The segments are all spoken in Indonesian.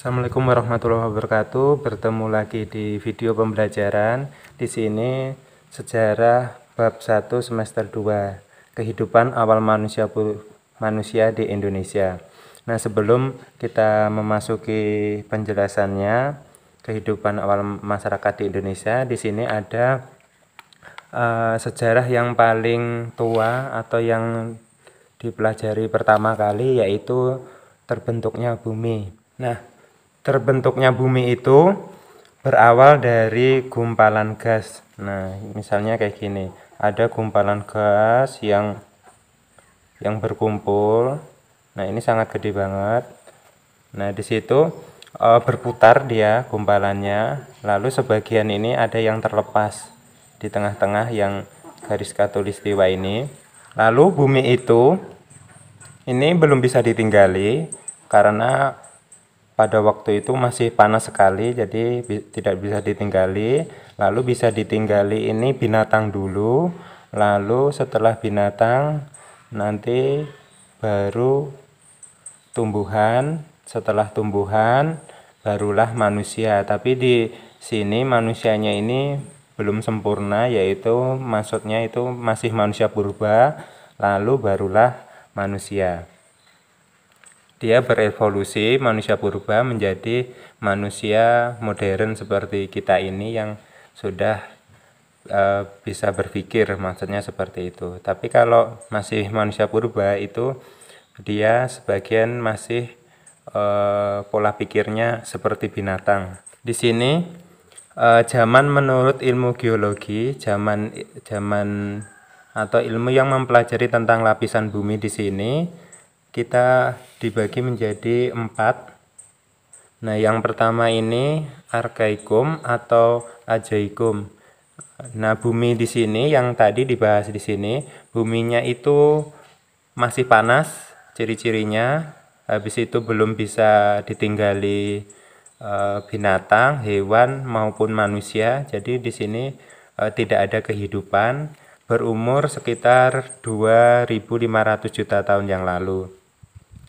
Assalamualaikum warahmatullahi wabarakatuh. Bertemu lagi di video pembelajaran. Di sini sejarah bab 1 semester 2, kehidupan awal manusia di Indonesia. Nah, sebelum kita memasuki penjelasannya, kehidupan awal masyarakat di Indonesia, di sini ada sejarah yang paling tua atau yang dipelajari pertama kali, yaitu terbentuknya bumi. Nah, terbentuknya bumi itu berawal dari gumpalan gas. Nah, misalnya kayak gini, ada gumpalan gas yang berkumpul. Nah, ini sangat gede banget. Nah, di situ berputar dia gumpalannya, lalu sebagian ini ada yang terlepas di tengah-tengah yang garis khatulistiwa ini. Lalu bumi itu ini belum bisa ditinggali karena pada waktu itu masih panas sekali, jadi tidak bisa ditinggali. Lalu bisa ditinggali ini binatang dulu, lalu setelah binatang nanti baru tumbuhan, setelah tumbuhan barulah manusia. Tapi di sini manusianya ini belum sempurna, yaitu maksudnya itu masih manusia purba, lalu barulah manusia. Dia berevolusi, manusia purba menjadi manusia modern seperti kita ini yang sudah bisa berpikir, maksudnya seperti itu. Tapi kalau masih manusia purba itu dia sebagian masih pola pikirnya seperti binatang. Di sini zaman menurut ilmu geologi, zaman atau ilmu yang mempelajari tentang lapisan bumi di sini kita dibagi menjadi 4. Nah, yang pertama ini Arkaikum atau Ajaikum. Nah, bumi di sini yang tadi dibahas di sini, buminya itu masih panas, ciri-cirinya. Habis itu belum bisa ditinggali binatang, hewan maupun manusia. Jadi di sini tidak ada kehidupan, berumur sekitar 2.500 juta tahun yang lalu.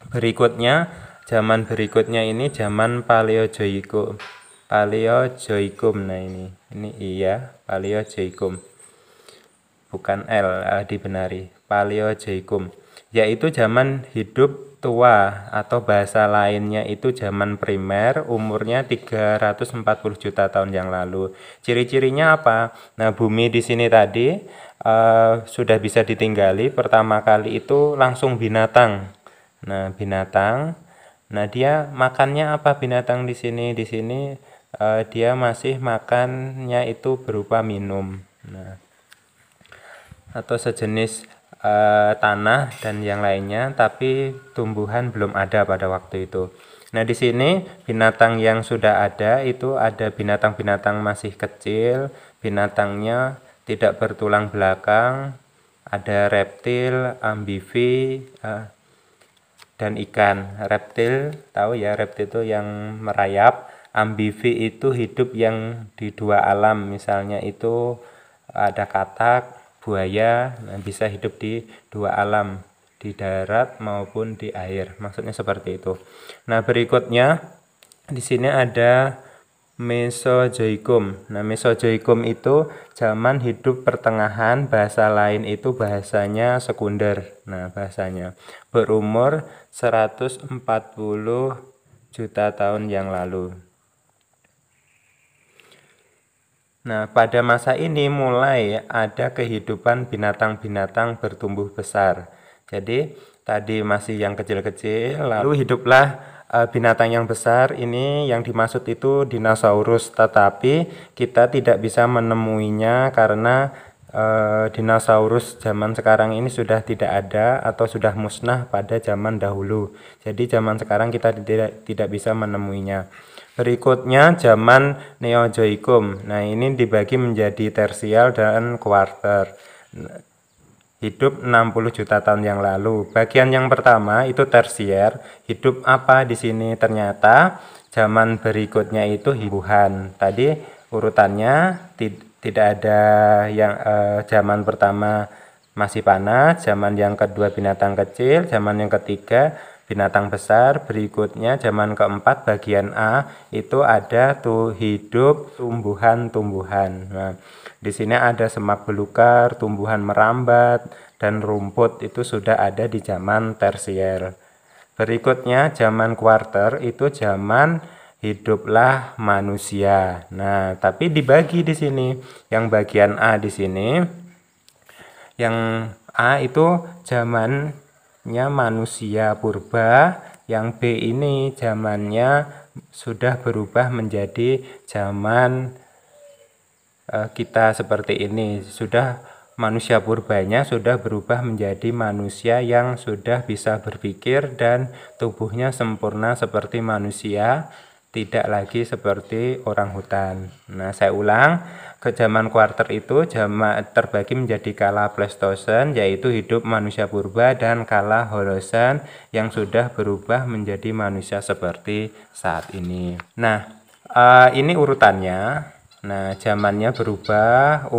Berikutnya, zaman berikutnya ini zaman Paleozoikum. Nah, ini iya, Paleozoikum. Bukan L, dibenari. Paleozoikum, yaitu zaman hidup tua atau bahasa lainnya itu zaman primer, umurnya 340 juta tahun yang lalu. Ciri-cirinya apa? Nah, bumi di sini tadi sudah bisa ditinggali. Pertama kali itu langsung binatang. Nah, binatang. Nah, dia makannya apa binatang di sini? Di sini dia masih makannya itu berupa minum. Nah, atau sejenis tanah dan yang lainnya, tapi tumbuhan belum ada pada waktu itu. Nah, di sini binatang yang sudah ada itu ada binatang-binatang masih kecil, binatangnya tidak bertulang belakang, ada reptil, amfibi, dan ikan. Reptil, tahu ya, reptil itu yang merayap. Amfibi itu hidup yang di dua alam, misalnya itu ada katak, buaya, bisa hidup di dua alam, di darat maupun di air. Maksudnya seperti itu. Nah, berikutnya di sini ada Mesozoikum. Nah, Mesozoikum itu zaman hidup pertengahan, bahasa lain itu bahasanya sekunder. Nah, bahasanya berumur 140 juta tahun yang lalu. Nah, pada masa ini mulai ada kehidupan binatang-binatang bertumbuh besar. Jadi, tadi masih yang kecil-kecil, lalu hiduplah binatang yang besar. Ini yang dimaksud itu dinosaurus, tetapi kita tidak bisa menemuinya karena dinosaurus zaman sekarang ini sudah tidak ada atau sudah musnah pada zaman dahulu. Jadi zaman sekarang kita tidak bisa menemuinya. Berikutnya zaman Neozoikum. Nah, ini dibagi menjadi tersial dan kuarter. Hidup 60 juta tahun yang lalu. Bagian yang pertama itu tersier. Hidup apa di sini? Ternyata zaman berikutnya itu hibuhan. Tadi urutannya tidak ada yang zaman pertama masih panas, zaman yang kedua binatang kecil, zaman yang ketiga binatang besar. Berikutnya zaman keempat bagian A itu ada tuh hidup tumbuhan-tumbuhan. Nah, di sini ada semak belukar, tumbuhan merambat, dan rumput itu sudah ada di zaman tersier. Berikutnya zaman kuarter itu zaman hiduplah manusia. Nah, tapi dibagi di sini. Yang bagian A di sini, yang A itu zamannya manusia purba, yang B ini zamannya sudah berubah menjadi zaman kita seperti ini. Sudah manusia purbanya sudah berubah menjadi manusia yang sudah bisa berpikir dan tubuhnya sempurna seperti manusia, tidak lagi seperti orang hutan. Nah, saya ulang, ke zaman kuarter itu terbagi menjadi kala Pleistosen, yaitu hidup manusia purba, dan kala Holosen yang sudah berubah menjadi manusia seperti saat ini. Nah, ini urutannya. Nah, zamannya berubah,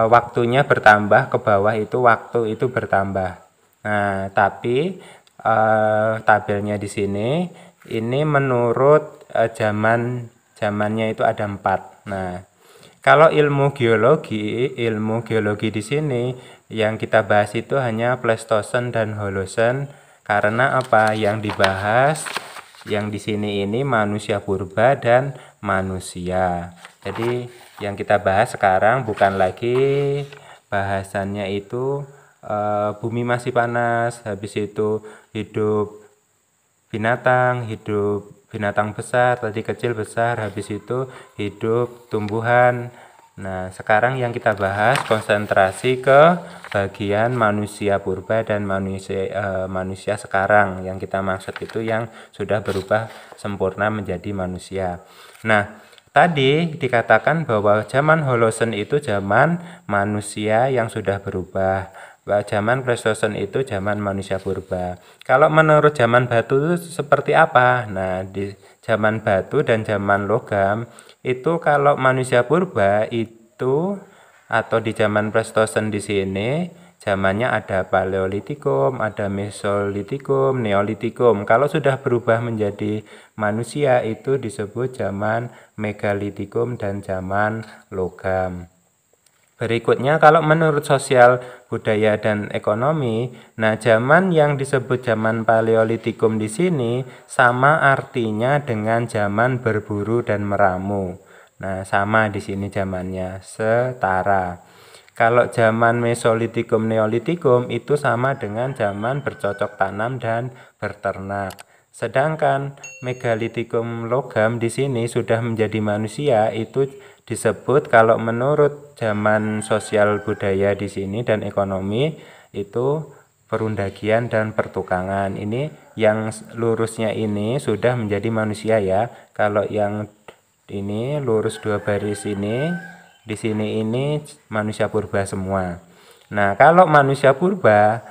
waktunya bertambah, ke bawah itu waktu itu bertambah. Nah, tapi tabelnya di sini ini menurut zamannya itu ada 4. Nah, kalau ilmu geologi di sini yang kita bahas itu hanya Pleistosen dan Holosen, karena apa? Yang dibahas yang di sini ini manusia purba dan manusia. Jadi yang kita bahas sekarang bukan lagi bahasannya itu bumi masih panas, habis itu hidup binatang besar, tadi kecil besar, habis itu hidup tumbuhan. Nah, sekarang yang kita bahas konsentrasi ke bagian manusia purba dan manusia sekarang. Yang kita maksud itu yang sudah berubah sempurna menjadi manusia. Nah, tadi dikatakan bahwa zaman Holosen itu zaman manusia yang sudah berubah. Zaman Pleistosen itu zaman manusia purba. Kalau menurut zaman batu itu seperti apa? Nah, di zaman batu dan zaman logam itu kalau manusia purba itu atau di zaman Pleistosen di sini zamannya ada Paleolitikum, ada Mesolitikum, Neolitikum. Kalau sudah berubah menjadi manusia itu disebut zaman Megalitikum dan zaman logam. Berikutnya kalau menurut sosial, budaya, dan ekonomi, nah zaman yang disebut zaman Paleolitikum di sini sama artinya dengan zaman berburu dan meramu. Nah, sama di sini zamannya, setara. Kalau zaman Mesolitikum, Neolitikum itu sama dengan zaman bercocok tanam dan berternak. Sedangkan Megalitikum logam di sini sudah menjadi manusia itu disebut kalau menurut zaman sosial budaya di sini dan ekonomi itu perundagian dan pertukangan. Ini yang lurusnya ini sudah menjadi manusia ya. Kalau yang ini lurus 2 baris ini di sini ini manusia purba semua. Nah, kalau manusia purba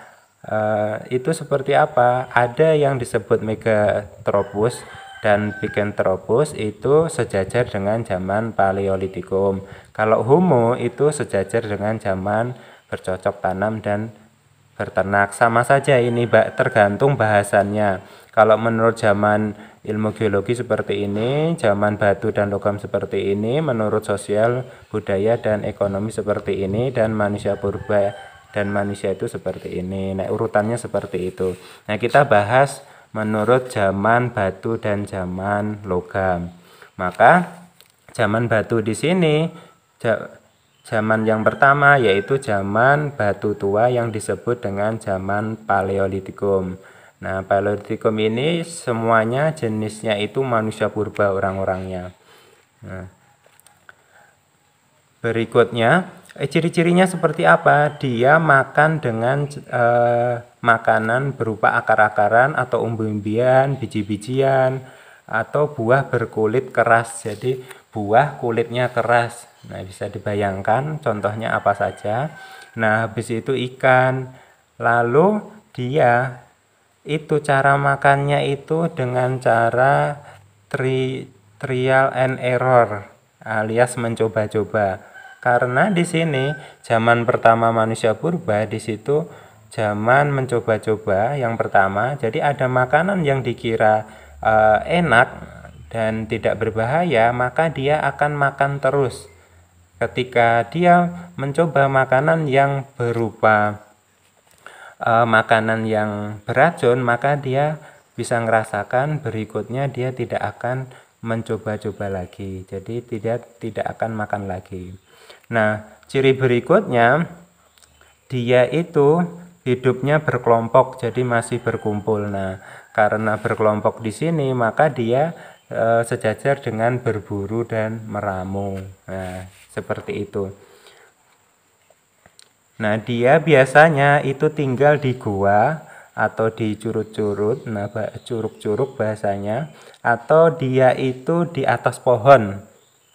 itu seperti apa? Ada yang disebut Megatropus dan Picanthropus itu sejajar dengan zaman Paleolitikum. Kalau Homo itu sejajar dengan zaman bercocok tanam dan berternak. Sama saja ini tergantung bahasannya. Kalau menurut zaman ilmu geologi seperti ini, zaman batu dan logam seperti ini, menurut sosial, budaya, dan ekonomi seperti ini, dan manusia purba dan manusia itu seperti ini. Nah, urutannya seperti itu. Nah, kita bahas menurut zaman batu dan zaman logam. Maka zaman batu di sini zaman yang pertama yaitu zaman batu tua yang disebut dengan zaman Paleolitikum. Nah, Paleolitikum ini semuanya jenisnya itu manusia purba orang-orangnya. Nah, berikutnya ciri-cirinya seperti apa? Dia makan dengan makanan berupa akar-akaran atau umbi-umbian, biji-bijian, atau buah berkulit keras. Jadi buah kulitnya keras. Nah, bisa dibayangkan contohnya apa saja. Nah, habis itu ikan. Lalu dia itu cara makannya itu dengan cara trial and error alias mencoba-coba. Karena di sini zaman pertama manusia purba di situ zaman mencoba-coba yang pertama. Jadi ada makanan yang dikira enak dan tidak berbahaya, maka dia akan makan terus. Ketika dia mencoba makanan yang berupa makanan yang beracun, maka dia bisa ngerasakan berikutnya dia tidak akan mencoba-coba lagi. Jadi tidak akan makan lagi. Nah, ciri berikutnya dia itu hidupnya berkelompok, jadi masih berkumpul. Nah, karena berkelompok di sini, maka dia sejajar dengan berburu dan meramu. Nah, seperti itu. Nah, dia biasanya itu tinggal di gua atau di curut-curut, nah curug-curug bahasanya, atau dia itu di atas pohon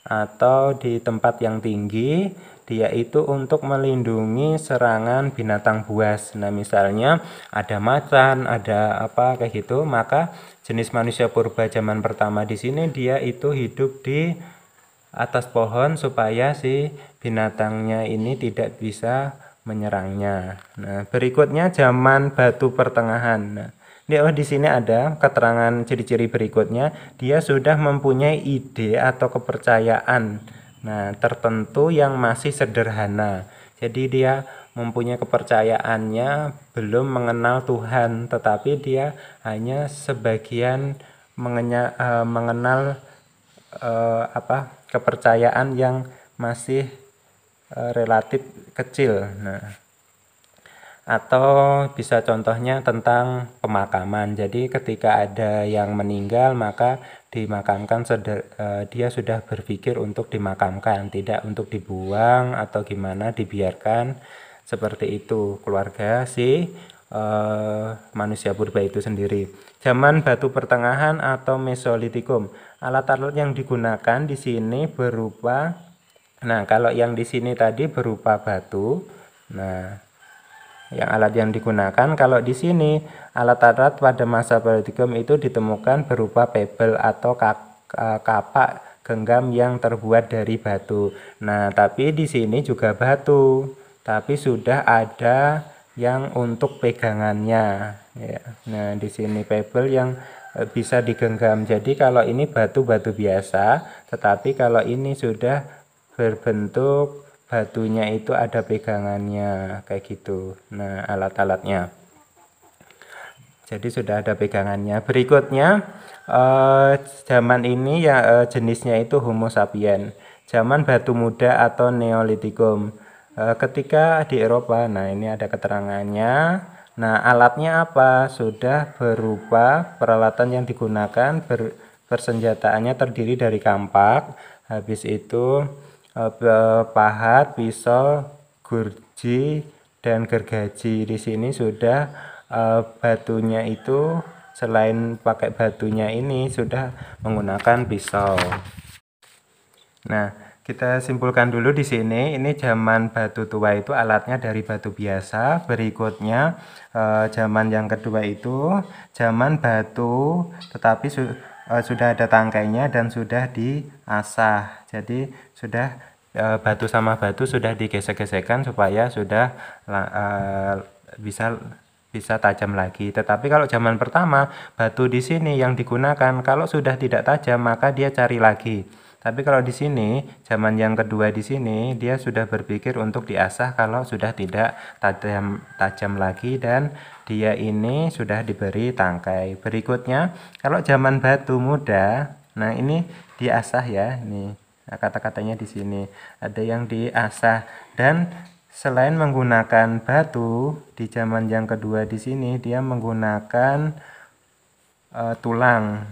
atau di tempat yang tinggi. Dia itu untuk melindungi serangan binatang buas. Nah, misalnya ada macan, ada apa kayak gitu, maka jenis manusia purba zaman pertama di sini dia itu hidup di atas pohon supaya si binatangnya ini tidak bisa menyerangnya. Nah, berikutnya zaman batu pertengahan. Nah, di sini ada keterangan ciri-ciri berikutnya. Dia sudah mempunyai ide atau kepercayaan tertentu yang masih sederhana. Jadi dia mempunyai kepercayaannya belum mengenal Tuhan, tetapi dia hanya sebagian mengenal kepercayaan yang masih relatif kecil. Nah, atau bisa contohnya tentang pemakaman. Jadi ketika ada yang meninggal maka dimakamkan, dia sudah berpikir untuk dimakamkan, tidak untuk dibuang atau gimana, dibiarkan seperti itu keluarga si manusia purba itu sendiri. Zaman batu pertengahan atau Mesolitikum. Alat-alat yang digunakan di sini berupa, nah kalau yang di sini tadi berupa batu. Nah, yang alat yang digunakan kalau di sini alat-alat pada masa Paleolitikum itu ditemukan berupa pebble atau kapak genggam yang terbuat dari batu. Nah, tapi di sini juga batu, tapi sudah ada yang untuk pegangannya. Ya. Nah, di sini pebble yang bisa digenggam. Jadi kalau ini batu-batu biasa, tetapi kalau ini sudah berbentuk batunya itu ada pegangannya kayak gitu. Nah, alat-alatnya jadi sudah ada pegangannya. Berikutnya zaman ini ya jenisnya itu Homo sapiens. Zaman batu muda atau Neolitikum. Ketika di Eropa, nah ini ada keterangannya. Nah, alatnya apa? Sudah berupa peralatan yang digunakan, persenjataannya terdiri dari kampak, habis itu pahat, pisau, gurji, dan gergaji. Di sini sudah batunya itu selain pakai batunya ini sudah menggunakan pisau. Nah, kita simpulkan dulu di sini. Ini zaman batu tua itu alatnya dari batu biasa. Berikutnya zaman yang kedua itu zaman batu tetapi sudah ada tangkainya dan sudah diasah. Jadi sudah batu sama batu sudah digesek-gesekkan supaya sudah bisa tajam lagi. Tetapi kalau zaman pertama batu di sini yang digunakan kalau sudah tidak tajam maka dia cari lagi. Tapi kalau di sini zaman yang kedua di sini dia sudah berpikir untuk diasah kalau sudah tidak tajam lagi dan dia ini sudah diberi tangkai. Berikutnya kalau zaman batu muda, nah ini diasah ya, nih kata-katanya di sini ada yang diasah. Dan selain menggunakan batu di zaman yang kedua di sini dia menggunakan tulang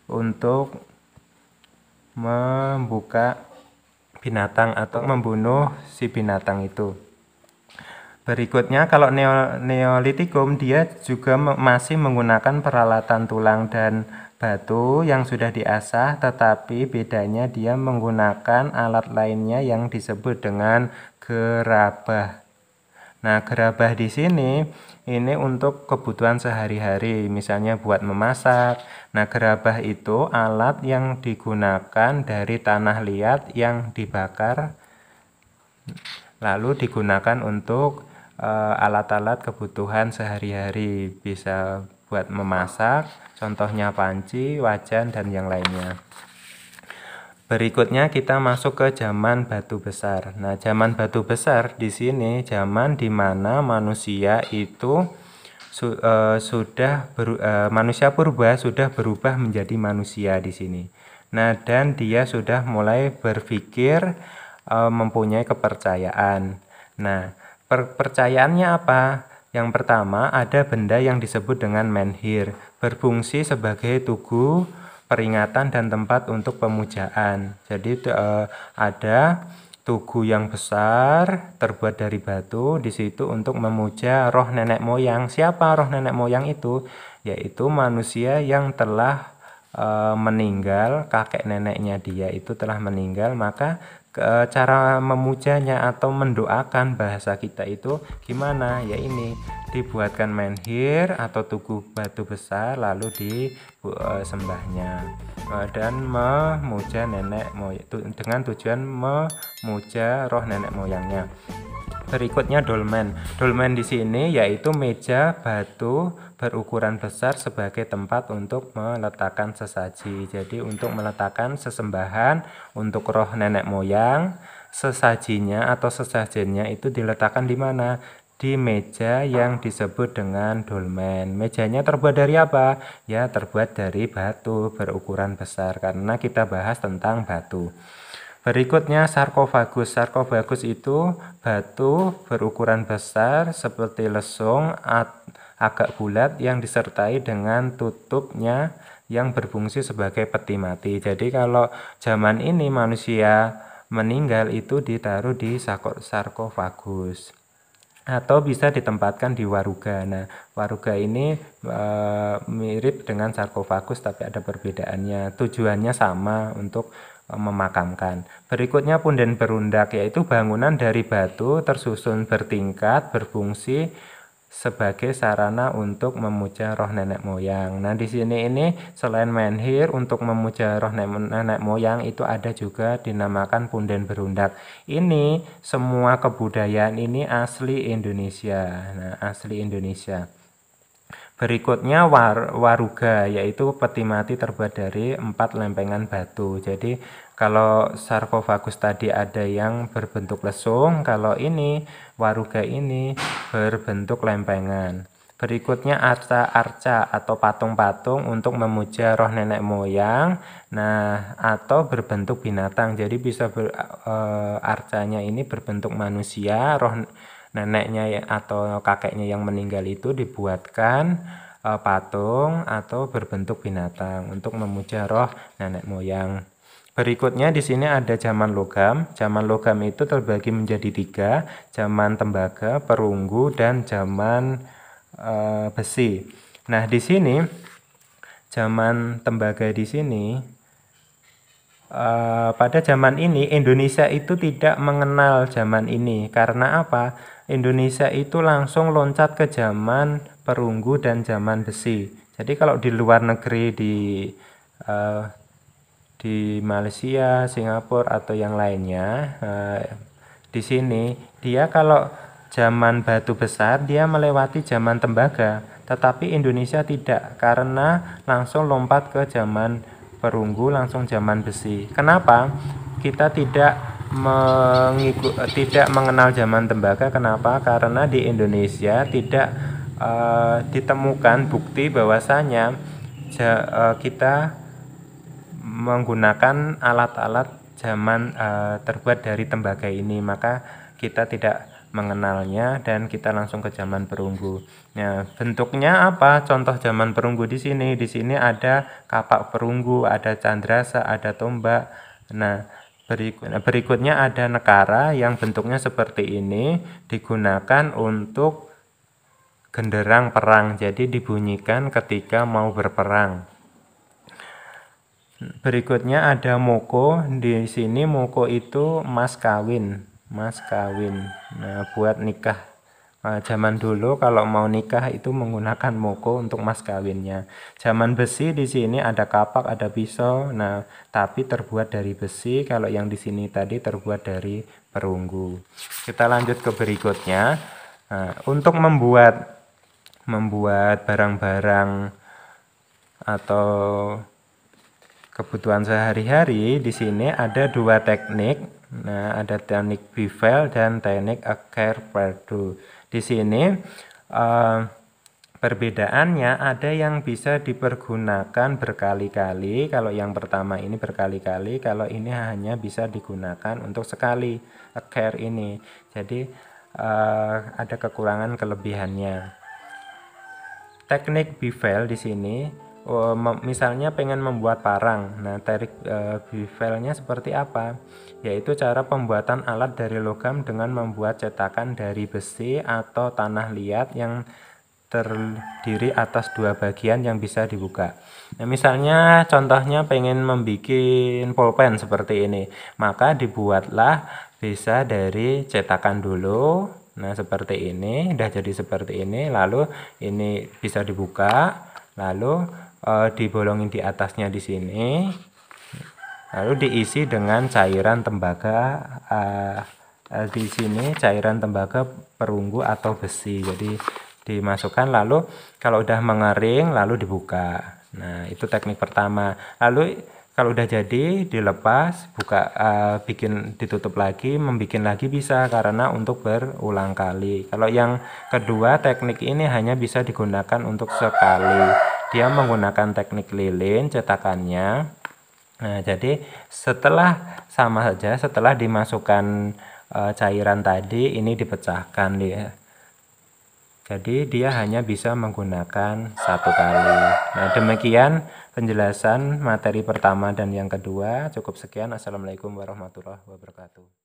untuk membuka binatang atau membunuh si binatang itu. Berikutnya kalau Neolitikum dia juga masih menggunakan peralatan tulang dan batu yang sudah diasah, tetapi bedanya dia menggunakan alat lainnya yang disebut dengan gerabah. Nah, gerabah di sini ini untuk kebutuhan sehari-hari, misalnya buat memasak. Nah, gerabah itu alat yang digunakan dari tanah liat yang dibakar lalu digunakan untuk alat-alat kebutuhan sehari-hari, bisa buat memasak, contohnya panci, wajan, dan yang lainnya. Berikutnya kita masuk ke zaman batu besar. Nah, zaman batu besar di sini zaman di mana manusia itu manusia purba sudah berubah menjadi manusia di sini. Nah, dan dia sudah mulai berpikir, mempunyai kepercayaan. Nah, percayaannya apa? Yang pertama, ada benda yang disebut dengan menhir, berfungsi sebagai tugu peringatan dan tempat untuk pemujaan. Jadi ada tugu yang besar terbuat dari batu di situ untuk memuja roh nenek moyang. Siapa roh nenek moyang itu? Yaitu manusia yang telah meninggal, kakek neneknya dia itu telah meninggal, maka cara memujanya atau mendoakan bahasa kita itu gimana? Ya ini dibuatkan menhir atau tugu batu besar lalu disembahnya dan memuja nenek moyang dengan tujuan memuja roh nenek moyangnya. Berikutnya dolmen. Dolmen di sini yaitu meja batu berukuran besar sebagai tempat untuk meletakkan sesaji. Jadi untuk meletakkan sesembahan untuk roh nenek moyang, sesajinya atau sesajennya itu diletakkan di mana? Di meja yang disebut dengan dolmen. Mejanya terbuat dari apa? Ya, terbuat dari batu berukuran besar karena kita bahas tentang batu. Berikutnya sarkofagus. Sarkofagus itu batu berukuran besar seperti lesung agak bulat yang disertai dengan tutupnya yang berfungsi sebagai peti mati. Jadi kalau zaman ini manusia meninggal itu ditaruh di sarkofagus atau bisa ditempatkan di waruga. Nah, waruga ini mirip dengan sarkofagus tapi ada perbedaannya. Tujuannya sama untuk memakamkan. Berikutnya punden berundak, yaitu bangunan dari batu tersusun bertingkat berfungsi sebagai sarana untuk memuja roh nenek moyang. Nah, di sini ini selain menhir untuk memuja roh nenek moyang itu ada juga dinamakan punden berundak. Ini semua kebudayaan ini asli Indonesia. Nah, asli Indonesia. Berikutnya waruga, yaitu peti mati terbuat dari 4 lempengan batu. Jadi kalau sarkofagus tadi ada yang berbentuk lesung, kalau ini waruga ini berbentuk lempengan. Berikutnya arca atau patung-patung untuk memuja roh nenek moyang. Nah, atau berbentuk binatang. Jadi bisa arcanya ini berbentuk manusia, roh neneknya atau kakeknya yang meninggal itu dibuatkan patung atau berbentuk binatang untuk memuja roh nenek moyang. Berikutnya di sini ada zaman logam. Zaman logam itu terbagi menjadi 3, zaman tembaga, perunggu, dan zaman besi. Nah, di sini zaman tembaga di sini pada zaman ini Indonesia itu tidak mengenal zaman ini. Karena apa? Indonesia itu langsung loncat ke zaman perunggu dan zaman besi. Jadi kalau di luar negeri di Malaysia, Singapura atau yang lainnya, di sini dia kalau zaman batu besar dia melewati zaman tembaga, tetapi Indonesia tidak karena langsung lompat ke zaman perunggu, langsung zaman besi. Kenapa? Kita tidak mengenal zaman tembaga. Kenapa? Karena di Indonesia tidak ditemukan bukti bahwasanya kita menggunakan alat-alat zaman terbuat dari tembaga ini, maka kita tidak mengenalnya dan kita langsung ke zaman perunggu. Nah, bentuknya apa? Contoh zaman perunggu di sini. Di sini ada kapak perunggu, ada candrasa, ada tombak. Nah, berikutnya ada nekara yang bentuknya seperti ini, digunakan untuk genderang perang. Jadi dibunyikan ketika mau berperang. Berikutnya ada moko. Di sini moko itu mas kawin. Nah, buat nikah. Zaman dulu kalau mau nikah itu menggunakan moko untuk mas kawinnya. Zaman besi di sini ada kapak, ada pisau. Nah, tapi terbuat dari besi. Kalau yang di sini tadi terbuat dari perunggu. Kita lanjut ke berikutnya. Nah, untuk membuat barang-barang atau kebutuhan sehari-hari, di sini ada dua teknik. Nah, ada teknik bevel dan teknik akar padu. Di sini perbedaannya ada yang bisa dipergunakan berkali-kali. Kalau yang pertama ini berkali-kali, kalau ini hanya bisa digunakan untuk sekali akar ini. Jadi ada kekurangan kelebihannya. Teknik bevel di sini, misalnya pengen membuat parang. Nah, teknik bevelnya seperti apa? Yaitu cara pembuatan alat dari logam dengan membuat cetakan dari besi atau tanah liat yang terdiri atas dua bagian yang bisa dibuka. Nah, misalnya contohnya pengen membuat pulpen seperti ini, maka dibuatlah bisa dari cetakan dulu. Nah, seperti ini, udah jadi seperti ini, lalu ini bisa dibuka, lalu dibolongin di atasnya di sini, lalu diisi dengan cairan tembaga. Di sini cairan tembaga perunggu atau besi, jadi dimasukkan, lalu kalau udah mengering lalu dibuka. Nah, itu teknik pertama. Lalu kalau udah jadi dilepas, buka, bikin ditutup lagi, membikin lagi bisa, karena untuk berulang kali. Kalau yang kedua, teknik ini hanya bisa digunakan untuk sekali. Dia menggunakan teknik lilin cetakannya. Nah, jadi setelah sama saja, setelah dimasukkan cairan tadi, ini dipecahkan dia. Jadi dia hanya bisa menggunakan satu kali. Nah, demikian penjelasan materi pertama dan yang kedua. Cukup sekian. Assalamualaikum warahmatullahi wabarakatuh.